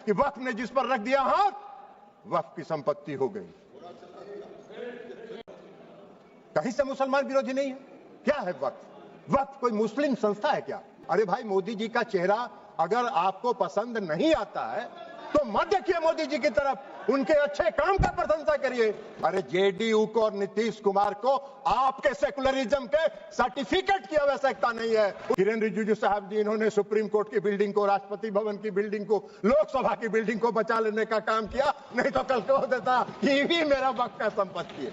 कि वक्फ ने जिस पर रख दिया हाथ, वक्फ की संपत्ति हो गई। कहीं से मुसलमान विरोधी नहीं है। क्या है वक्फ? वक्फ कोई मुस्लिम संस्था है क्या? अरे भाई, मोदी जी का चेहरा अगर आपको पसंद नहीं आता है तो मत देखिए मोदी जी की तरफ, उनके अच्छे काम का प्रशंसा करिए। अरे जेडीयू को और नीतीश कुमार को आपके सेकुलरिज्म के सर्टिफिकेट की आवश्यकता नहीं है। किरेन रिजिजू साहब जी, इन्होंने सुप्रीम कोर्ट की बिल्डिंग को, राष्ट्रपति भवन की बिल्डिंग को, लोकसभा की बिल्डिंग को बचा लेने का काम किया, नहीं तो कल कह देता ये भी मेरा वक्त का संपत्ति है।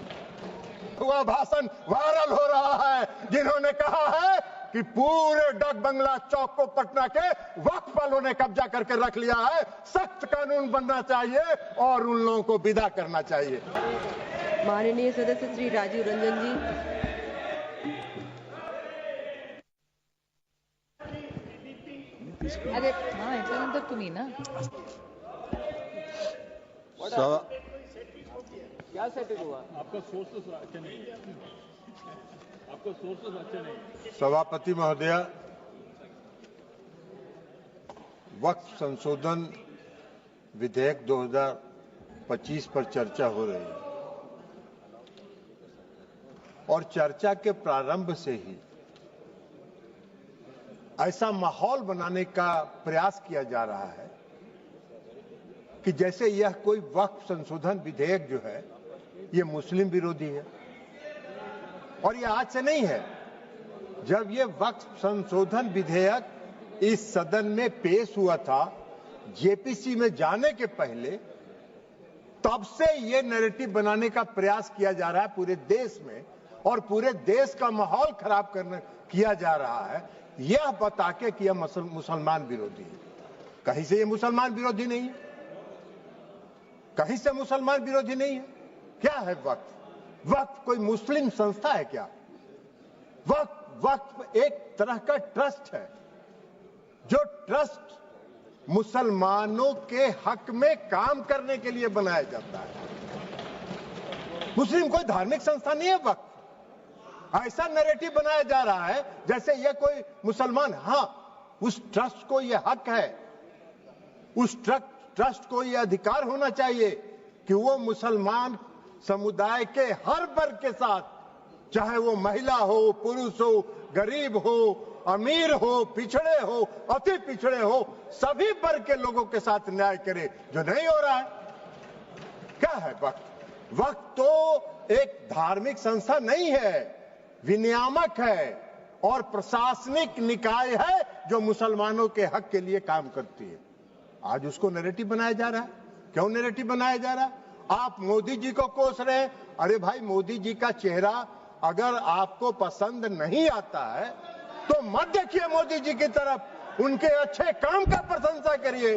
वह भाषण वायरल हो रहा है जिन्होंने कहा है कि पूरे डाक बंगला चौक को पटना के वक्फ वालों ने कब्जा करके रख लिया है, सख्त कानून बनना चाहिए और उन लोगों को विदा करना चाहिए। माननीय सदस्य श्री राजीव रंजन जी। अरे हाँ, याच्यानंतर तुम्ही ना क्या सेटिंग हुआ? आपका सोर्सेस अच्छे नहीं, आपका सोर्सेस अच्छे नहीं। सभापति महोदया, वक्फ संशोधन विधेयक 2025 पर चर्चा हो रही है और चर्चा के प्रारंभ से ही ऐसा माहौल बनाने का प्रयास किया जा रहा है कि जैसे यह कोई वक्फ संशोधन विधेयक जो है ये मुस्लिम विरोधी है। और ये आज से नहीं है। जब ये वक्फ संशोधन विधेयक इस सदन में पेश हुआ था, जेपीसी में जाने के पहले, तब से ये नैरेटिव बनाने का प्रयास किया जा रहा है पूरे देश में, और पूरे देश का माहौल खराब किया जा रहा है यह बता के कि यह मुसलमान विरोधी है। कहीं से ये मुसलमान विरोधी नहीं है, कहीं से मुसलमान विरोधी नहीं है। क्या है वक्फ? वक्फ कोई मुस्लिम संस्था है क्या? वक्फ एक तरह का ट्रस्ट है, जो ट्रस्ट मुसलमानों के हक में काम करने के लिए बनाया जाता है। मुस्लिम कोई धार्मिक संस्था नहीं है वक्फ। ऐसा नैरेटिव बनाया जा रहा है जैसे यह कोई मुसलमान, हाँ, उस ट्रस्ट को यह हक है, उस ट्रस्ट को यह अधिकार होना चाहिए कि वो मुसलमान समुदाय के हर वर्ग के साथ, चाहे वो महिला हो, पुरुष हो, गरीब हो, अमीर हो, पिछड़े हो, अति पिछड़े हो, सभी वर्ग के लोगों के साथ न्याय करे, जो नहीं हो रहा है। क्या है वक्फ? वक्फ तो एक धार्मिक संस्था नहीं है, विनियामक है और प्रशासनिक निकाय है जो मुसलमानों के हक के लिए काम करती है। आज उसको नैरेटिव बनाया जा रहा है। क्यों नैरेटिव बनाया जा रहा है? आप मोदी जी को कोस रहे हैं। अरे भाई, मोदी जी का चेहरा अगर आपको पसंद नहीं आता है तो मत देखिए मोदी जी की तरफ, उनके अच्छे काम का प्रशंसा करिए,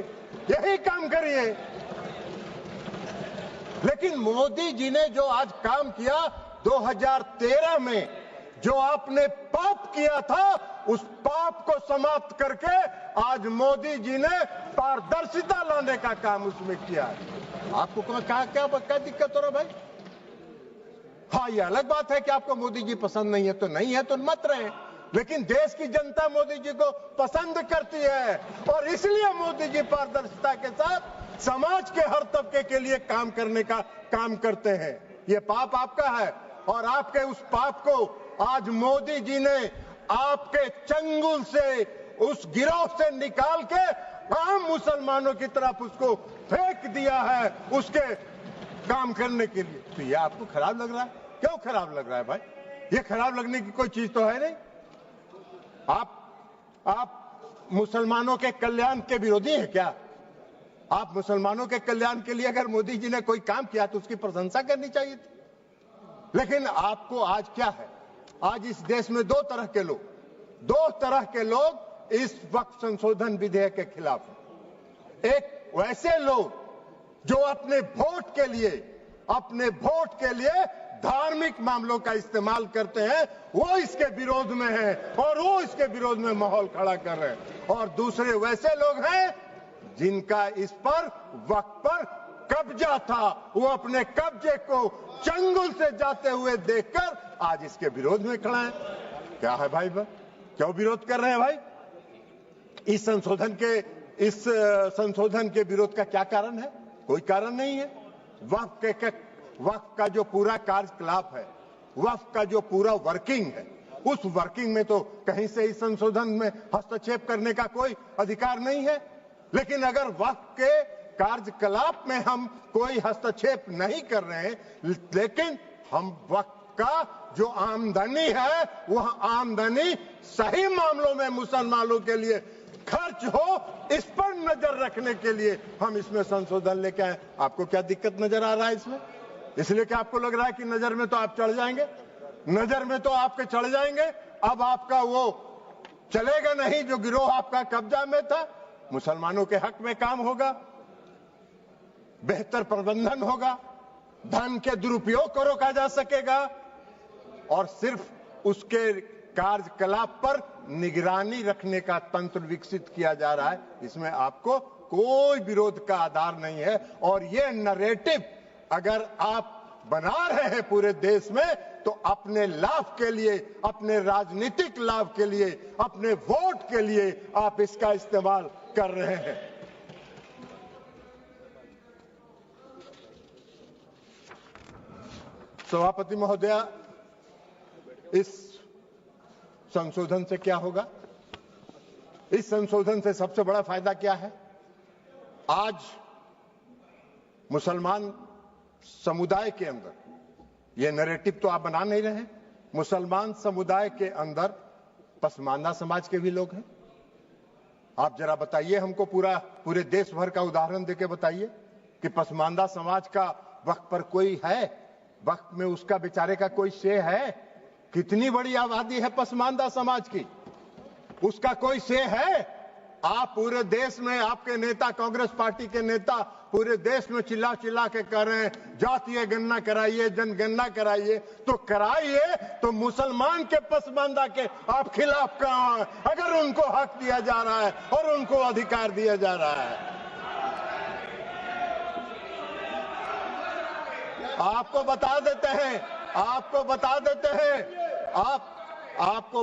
यही काम करिए। लेकिन मोदी जी ने जो आज काम किया 2013 में, जो आपने पाप किया था, उस पाप को समाप्त करके आज मोदी जी ने पारदर्शिता लाने का काम उसमें किया है। आपको क्या दिक्कत हो रहा भाई? हाँ, ये अलग बात है कि आपको मोदी जी पसंद नहीं है तो नहीं है, तो मत रहे, लेकिन देश की जनता मोदी जी को पसंद करती है और इसलिए मोदी जी पारदर्शिता के साथ समाज के हर तबके के लिए काम करने का काम करते हैं। ये पाप आपका है और आपके उस पाप को आज मोदी जी ने आपके चंगुल से, उस गिरोह से निकाल के आम मुसलमानों की तरफ उसको फेंक दिया है उसके काम करने के लिए। तो ये आपको खराब लग रहा है? क्यों खराब लग रहा है भाई? ये खराब लगने की कोई चीज तो है नहीं। आप मुसलमानों के कल्याण के विरोधी हैं क्या? आप मुसलमानों के कल्याण के लिए अगर मोदी जी ने कोई काम किया तो उसकी प्रशंसा करनी चाहिए थी। लेकिन आपको आज क्या है? आज इस देश में दो तरह के लोग इस वक्फ संशोधन विधेयक के खिलाफ हैं। एक वैसे लोग जो अपने वोट के लिए धार्मिक मामलों का इस्तेमाल करते हैं, वो इसके विरोध में हैं और वो इसके विरोध में माहौल खड़ा कर रहे हैं। और दूसरे वैसे लोग हैं जिनका इस पर वक्फ पर कब्जा था, वो अपने कब्जे को चंगुल से जाते हुए देखकर आज इसके विरोध में खड़ा है। क्या है भाई? क्यों विरोध कर रहे हैं भाई? इस संशोधन के इस संशोधन के विरोध का क्या कारण है? कोई कारण नहीं है। वक्फ का जो पूरा कार्यकलाप है, वक्फ का जो पूरा वर्किंग है, उस वर्किंग में तो कहीं से इस संशोधन में हस्तक्षेप करने का कोई अधिकार नहीं है। लेकिन अगर वक्फ के कार्यकलाप में हम कोई हस्तक्षेप नहीं कर रहे हैं, लेकिन हम वक्फ का जो आमदनी है वह आमदनी सही मामलों में मुसलमानों के लिए खर्च हो, इस पर नजर रखने के लिए हम इसमें संशोधन लेके आए। आपको क्या दिक्कत नजर आ रहा है इसमें? इसलिए कि आपको लग रहा है कि नजर में तो आप चढ़ जाएंगे, नजर में तो आपके चढ़ जाएंगे, अब आपका वो चलेगा नहीं जो गिरोह आपका कब्जा में था। मुसलमानों के हक में काम होगा, बेहतर प्रबंधन होगा, धन के दुरुपयोग को रोका जा सकेगा और सिर्फ उसके कार्यकलाप पर निगरानी रखने का तंत्र विकसित किया जा रहा है। इसमें आपको कोई विरोध का आधार नहीं है। और ये नैरेटिव अगर आप बना रहे हैं पूरे देश में, तो अपने लाभ के लिए, अपने राजनीतिक लाभ के लिए, अपने वोट के लिए आप इसका इस्तेमाल कर रहे हैं। सभापति महोदया, इस संशोधन से क्या होगा? इस संशोधन से सबसे बड़ा फायदा क्या है? आज मुसलमान समुदाय के अंदर, ये नैरेटिव तो आप बना नहीं रहे हैं, मुसलमान समुदाय के अंदर पसमानदा समाज के भी लोग हैं। आप जरा बताइए हमको, पूरे देश भर का उदाहरण देके बताइए कि पसमानदा समाज का वक्फ पर कोई है? वक्फ में उसका बेचारे का कोई शे है? कितनी बड़ी आबादी है पसमानदा समाज की, उसका कोई शे है? आप पूरे देश में, आपके नेता, कांग्रेस पार्टी के नेता पूरे देश में चिल्ला चिल्ला के कह रहे हैं जातीय गणना कराइए, जनगणना कराइए। तो कराइए, तो मुसलमान के पसमानदा के आप खिलाफ कहां हैं? अगर उनको हक दिया जा रहा है और उनको अधिकार दिया जा रहा है। आपको बता देते हैं, आपको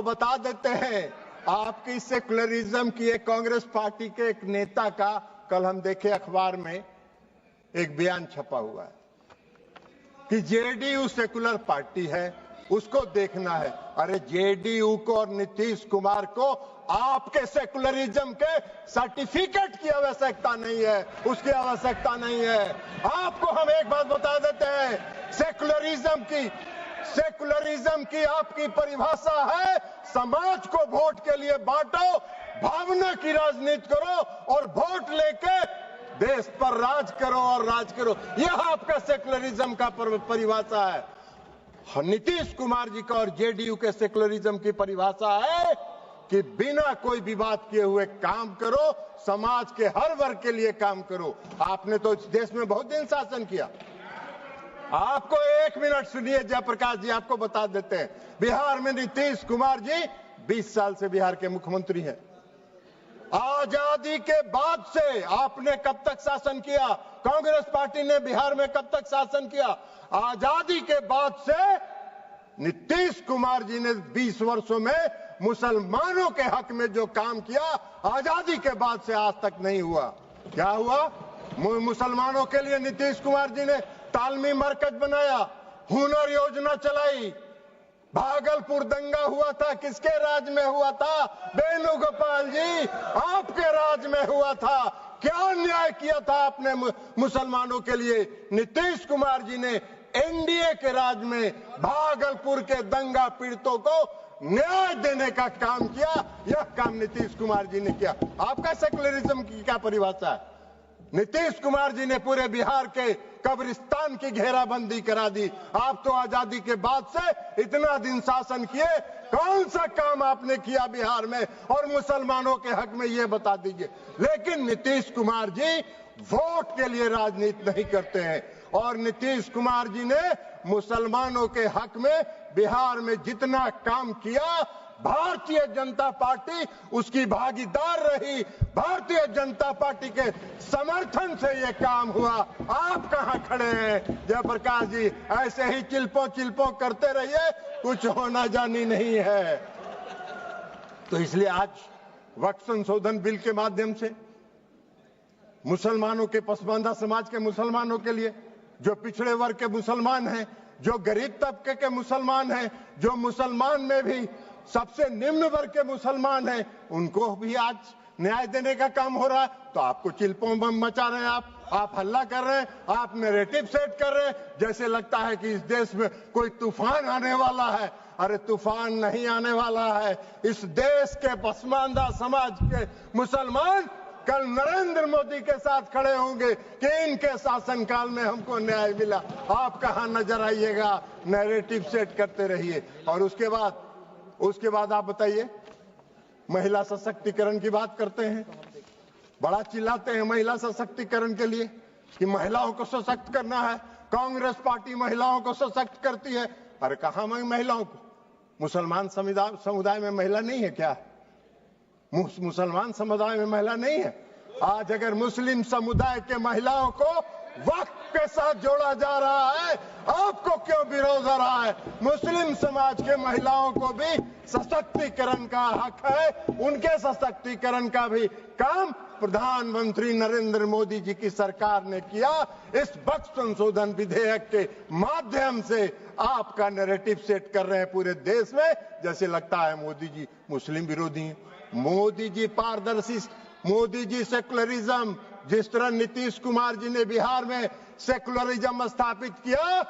बता देते हैं, आपकी सेकुलरिज्म की एक कांग्रेस पार्टी के एक नेता का कल हम देखे अखबार में एक बयान छपा हुआ है कि जेडीयू सेकुलर पार्टी है, उसको देखना है। अरे जेडीयू को और नीतीश कुमार को आपके सेकुलरिज्म के सर्टिफिकेट की आवश्यकता नहीं है, उसकी आवश्यकता नहीं है। आपको हम एक बात बता देते हैं, सेकुलरिज्म की आपकी परिभाषा है समाज को वोट के लिए बांटो, भावना की राजनीति करो और वोट लेके देश पर राज करो और राज करो। यह आपका सेकुलरिज्म का परिभाषा है। नीतीश कुमार जी का और जेडीयू के सेकुलरिज्म की परिभाषा है कि बिना कोई विवाद किए हुए काम करो, समाज के हर वर्ग के लिए काम करो। आपने तो इस देश में बहुत दिन शासन किया। आपको एक मिनट सुनिए, जयप्रकाश जी आपको बता देते हैं, बिहार में नीतीश कुमार जी 20 साल से बिहार के मुख्यमंत्री हैं। आजादी के बाद से आपने कब तक शासन किया? कांग्रेस पार्टी ने बिहार में कब तक शासन किया? आजादी के बाद से नीतीश कुमार जी ने 20 वर्षों में मुसलमानों के हक में जो काम किया, आजादी के बाद से आज तक नहीं हुआ। क्या हुआ? मुसलमानों के लिए नीतीश कुमार जी ने तालमी मरकज बनाया, हुनर योजना चलाई। भागलपुर दंगा हुआ था, किसके राज में हुआ था? वेणुगोपाल जी आपके राज में हुआ था। क्या न्याय किया था आपने मुसलमानों के लिए? नीतीश कुमार जी ने एनडीए के राज में भागलपुर के दंगा पीड़ितों को न्याय देने का काम किया। यह काम नीतीश कुमार जी ने किया। आपका सेकुलरिज्म की क्या परिभाषा है? नीतीश कुमार जी ने पूरे बिहार के कब्रिस्तान की घेराबंदी करा दी। आप तो आजादी के बाद से इतना दिन शासन किए, कौन सा काम आपने किया बिहार में और मुसलमानों के हक में, ये बता दीजिए। लेकिन नीतीश कुमार जी वोट के लिए राजनीति नहीं करते हैं और नीतीश कुमार जी ने मुसलमानों के हक में बिहार में जितना काम किया, भारतीय जनता पार्टी उसकी भागीदार रही। भारतीय जनता पार्टी के समर्थन से ये काम हुआ। आप कहां खड़े हैं जयप्रकाश जी? ऐसे ही चिल्पो करते रहिए, कुछ होना जानी नहीं है। तो इसलिए आज वक्फ संशोधन बिल के माध्यम से मुसलमानों के पसमानदा समाज के मुसलमानों के लिए, जो पिछड़े वर्ग के मुसलमान हैं, जो गरीब तबके के मुसलमान हैं, जो मुसलमान में भी सबसे निम्न वर्ग के मुसलमान हैं, उनको भी आज न्याय देने का काम हो रहा है। तो आपको चिल्पों बम मचा रहे हैं, आप हल्ला कर रहे हैं, आप नैरेटिव सेट कर रहे हैं, जैसे लगता है कि इस देश में कोई तूफान आने वाला है। अरे तूफान नहीं आने वाला है। इस देश के पसमानदा समाज के मुसलमान कल नरेंद्र मोदी के साथ खड़े होंगे कि इनके शासनकाल में हमको न्याय मिला। आप कहां नजर आइएगा, नैरेटिव सेट करते रहिए। और उसके बाद आप बताइए, महिला सशक्तिकरण की बात करते हैं, बड़ा चिल्लाते हैं महिला सशक्तिकरण के लिए कि महिलाओं को सशक्त करना है, कांग्रेस पार्टी महिलाओं को सशक्त करती है। अरे कहां महिलाओं को? मुसलमान समुदाय में महिला नहीं है क्या? मुसलमान समुदाय में महिला नहीं है? आज अगर मुस्लिम समुदाय के महिलाओं को वक्फ के साथ जोड़ा जा रहा है, आपको क्यों विरोध हो रहा है? मुस्लिम समाज के महिलाओं को भी सशक्तिकरण का हक है, उनके सशक्तिकरण का भी काम प्रधानमंत्री नरेंद्र मोदी जी की सरकार ने किया। इस वक्फ संशोधन विधेयक के माध्यम से आपका नैरेटिव सेट कर रहे हैं पूरे देश में, जैसे लगता है मोदी जी मुस्लिम विरोधी हैं। मोदी जी पारदर्शी, मोदी जी सेकुलरिज्म, जिस तरह नीतीश कुमार जी ने बिहार में सेकुलरिज्म स्थापित किया,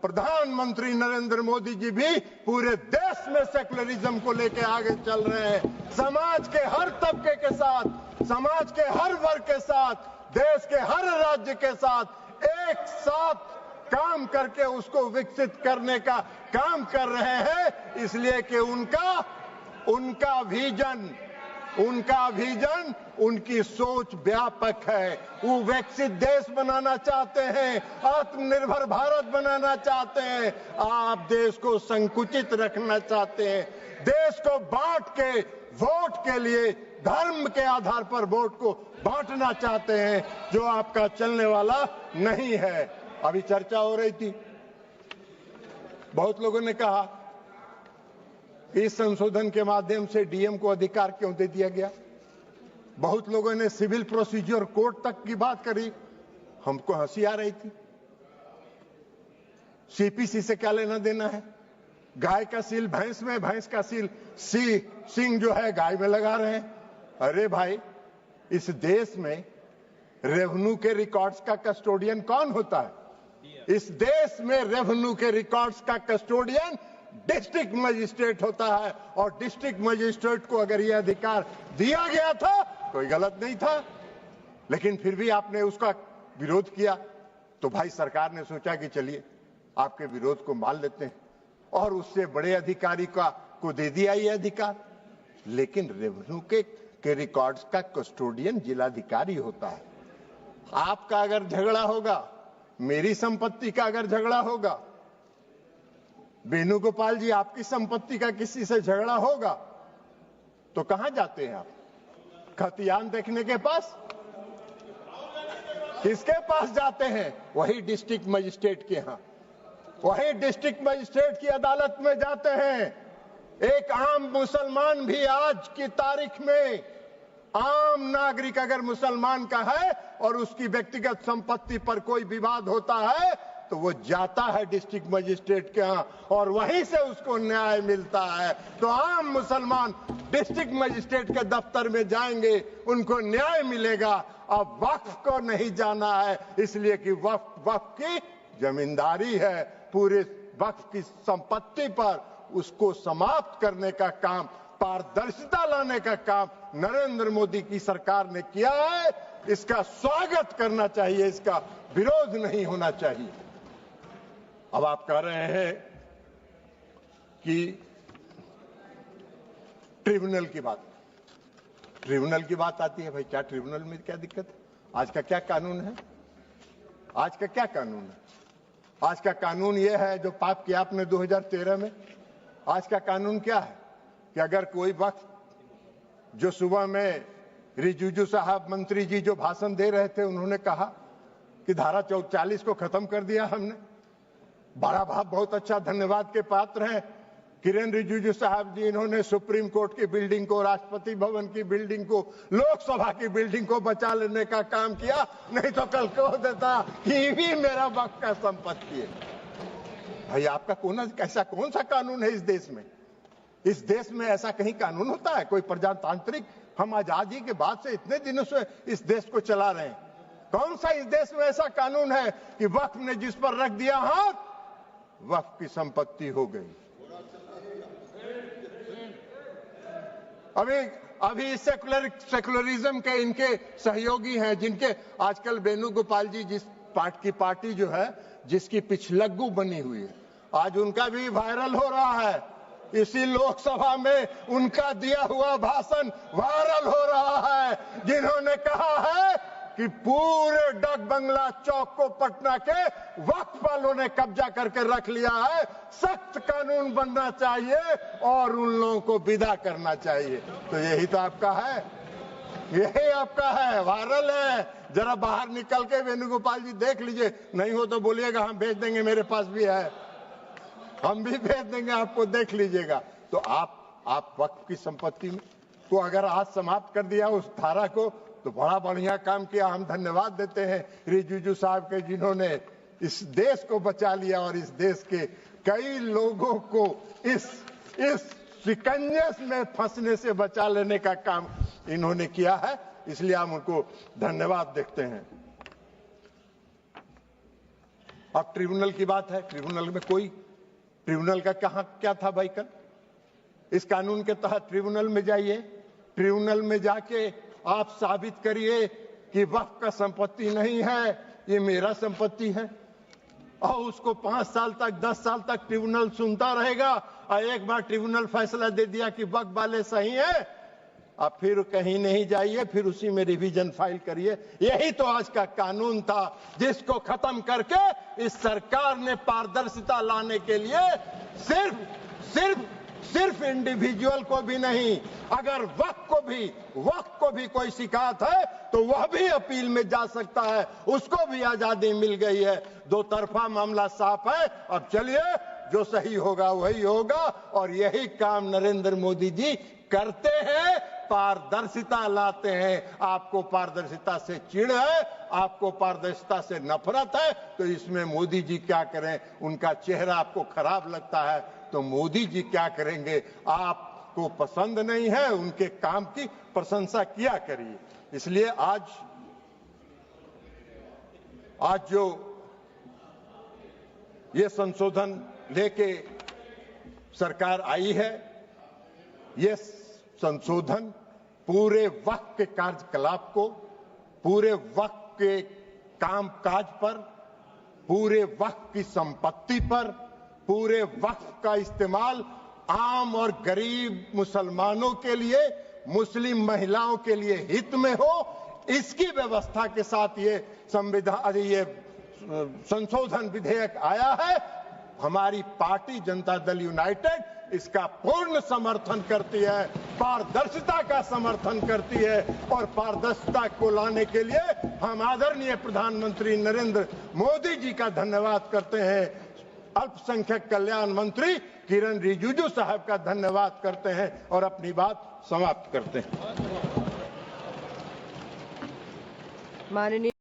प्रधानमंत्री नरेंद्र मोदी जी भी पूरे देश में सेकुलरिज्म को लेकर आगे चल रहे हैं। समाज के हर तबके के साथ, समाज के हर वर्ग के साथ, देश के हर राज्य के साथ एक साथ काम करके उसको विकसित करने का काम कर रहे हैं, इसलिए कि उनका विजन, उनकी सोच व्यापक है। वो विकसित देश बनाना चाहते हैं, आत्मनिर्भर भारत बनाना चाहते हैं। आप देश को संकुचित रखना चाहते हैं, देश को बांट के वोट के लिए धर्म के आधार पर वोट को बांटना चाहते हैं, जो आपका चलने वाला नहीं है। अभी चर्चा हो रही थी, बहुत लोगों ने कहा इस संशोधन के माध्यम से डीएम को अधिकार क्यों दे दिया गया। बहुत लोगों ने सिविल प्रोसीजर कोर्ट तक की बात करी, हमको हंसी आ रही थी। सीपीसी से क्या लेना देना है? गाय का सील भैंस में, भैंस का सील सिंह जो है गाय में लगा रहे हैं। अरे भाई, इस देश में रेवेन्यू के रिकॉर्ड्स का कस्टोडियन कौन होता है? इस देश में रेवेन्यू के रिकॉर्ड्स का कस्टोडियन डिस्ट्रिक्ट मजिस्ट्रेट होता है, और डिस्ट्रिक्ट मजिस्ट्रेट को अगर यह अधिकार दिया गया था, कोई गलत नहीं था, लेकिन फिर भी आपने उसका विरोध किया। तो भाई सरकार ने सोचा कि चलिए आपके विरोध को मान लेते हैं, और उससे बड़े अधिकारी को दे दिया ये अधिकार। लेकिन रेवेन्यू के रिकॉर्ड्स का कस्टोडियन जिलाधिकारी होता है। आपका अगर झगड़ा होगा, मेरी संपत्ति का अगर झगड़ा होगा, वेणुगोपाल जी आपकी संपत्ति का किसी से झगड़ा होगा, तो कहां जाते हैं आप? खतियान देखने के पास? किसके पास जाते हैं? वही डिस्ट्रिक्ट मजिस्ट्रेट के यहां, वही डिस्ट्रिक्ट मजिस्ट्रेट की अदालत में जाते हैं। एक आम मुसलमान भी आज की तारीख में, आम नागरिक अगर मुसलमान का है और उसकी व्यक्तिगत संपत्ति पर कोई विवाद होता है, तो वो जाता है डिस्ट्रिक्ट मजिस्ट्रेट के यहाँ, और वहीं से उसको न्याय मिलता है। तो आम मुसलमान डिस्ट्रिक्ट मजिस्ट्रेट के दफ्तर में जाएंगे, उनको न्याय मिलेगा। अब वक्फ को नहीं जाना है, इसलिए कि वक्फ की जमींदारी है। पूरे वक्फ की संपत्ति पर उसको समाप्त करने का काम, पारदर्शिता लाने का काम नरेंद्र मोदी की सरकार ने किया है। इसका स्वागत करना चाहिए, इसका विरोध नहीं होना चाहिए। अब आप कह रहे हैं कि ट्रिब्यूनल की बात आती है। भाई क्या ट्रिब्यूनल में क्या दिक्कत है? आज का क्या कानून है? आज का क्या कानून है? आज का कानून यह है जो पाप किया आपने 2013 में। आज का कानून क्या है कि अगर कोई वक्त, जो सुबह में रिजिजू साहब मंत्री जी जो भाषण दे रहे थे, उन्होंने कहा कि धारा 40 को खत्म कर दिया हमने। बड़ा भाव बहुत अच्छा धन्यवाद के पात्र हैं किरण रिजिजू साहब जी, इन्होंने सुप्रीम कोर्ट की बिल्डिंग को, राष्ट्रपति भवन की बिल्डिंग को, लोकसभा की बिल्डिंग को बचा लेने का काम किया, नहीं तो कल कह देता कि ये भी मेरा वक्त का संपत्ति है। भाई आपका कौन सा कानून है इस देश में? इस देश में ऐसा कहीं कानून होता है? कोई प्रजातांत्रिक, हम आजादी के बाद से इतने दिनों से इस देश को चला रहे हैं, कौन सा इस देश में ऐसा कानून है कि वक्फ ने जिस पर रख दिया हाथ, वक्फ की संपत्ति हो गई? अभी सेकुलरिज्म के इनके सहयोगी हैं, जिनके आजकल वेणुगोपाल जी, जिस पार्टी जो है जिसकी पिछलग्गू बनी हुई है, आज उनका भी वायरल हो रहा है। इसी लोकसभा में उनका दिया हुआ भाषण वायरल हो रहा है, जिन्होंने कहा है कि पूरे डाक बंगला चौक को पटना के वक्फ वालों ने कब्जा करके रख लिया है, सख्त कानून बनना चाहिए और उन लोगों को विदा करना चाहिए। तो यही तो आपका है, यही आपका है, वायरल है। जरा बाहर निकल के वेणुगोपाल जी देख लीजिए, नहीं हो तो बोलिएगा हम भेज देंगे, मेरे पास भी है, हम भी भेज देंगे आपको, देख लीजिएगा। तो आप वक्फ की संपत्ति को अगर आज समाप्त कर दिया उस धारा को, तो बड़ा बढ़िया काम किया। हम धन्यवाद देते हैं रिजिजू साहब के, जिन्होंने इस देश को बचा लिया और इस देश के कई लोगों को इस शिकंजे में फंसने से बचा लेने का काम इन्होंने किया है, इसलिए हम उनको धन्यवाद देते हैं। अब ट्रिब्यूनल की बात है। ट्रिब्यूनल का क्या था भाई? कल इस कानून के तहत ट्रिब्यूनल में जाइए, ट्रिब्यूनल में जाके आप साबित करिए कि वक्फ का संपत्ति नहीं है, ये मेरा संपत्ति है, और उसको 5 साल तक 10 साल तक ट्रिब्यूनल सुनता रहेगा, और एक बार ट्रिब्यूनल फैसला दे दिया कि वक्फ वाले सही है, अब फिर कहीं नहीं जाइए, फिर उसी में रिवीजन फाइल करिए। यही तो आज का कानून था, जिसको खत्म करके इस सरकार ने पारदर्शिता लाने के लिए सिर्फ इंडिविजुअल को भी नहीं, अगर वक्त को भी कोई शिकायत है तो वह भी अपील में जा सकता है, उसको भी आजादी मिल गई है। दो तरफा मामला साफ है। अब चलिए, जो सही होगा वही होगा, और यही काम नरेंद्र मोदी जी करते हैं, पारदर्शिता लाते हैं। आपको पारदर्शिता से चिढ़ है, आपको पारदर्शिता से नफरत है, तो इसमें मोदी जी क्या करें? उनका चेहरा आपको खराब लगता है तो मोदी जी क्या करेंगे? आपको पसंद नहीं है, उनके काम की प्रशंसा किया करिए। इसलिए आज जो ये संशोधन लेके सरकार आई है, ये संशोधन पूरे वक्त के कार्यकलाप को, पूरे वक्त के कामकाज पर, पूरे वक्त की संपत्ति पर, पूरे वक्त का इस्तेमाल आम और गरीब मुसलमानों के लिए, मुस्लिम महिलाओं के लिए हित में हो, इसकी व्यवस्था के साथ ये संशोधन विधेयक आया है। हमारी पार्टी जनता दल यूनाइटेड इसका पूर्ण समर्थन करती है, पारदर्शिता का समर्थन करती है, और पारदर्शिता को लाने के लिए हम आदरणीय प्रधानमंत्री नरेंद्र मोदी जी का धन्यवाद करते हैं। अल्पसंख्यक कल्याण मंत्री किरण रिजिजू साहब का धन्यवाद करते हैं और अपनी बात समाप्त करते हैं। माननीय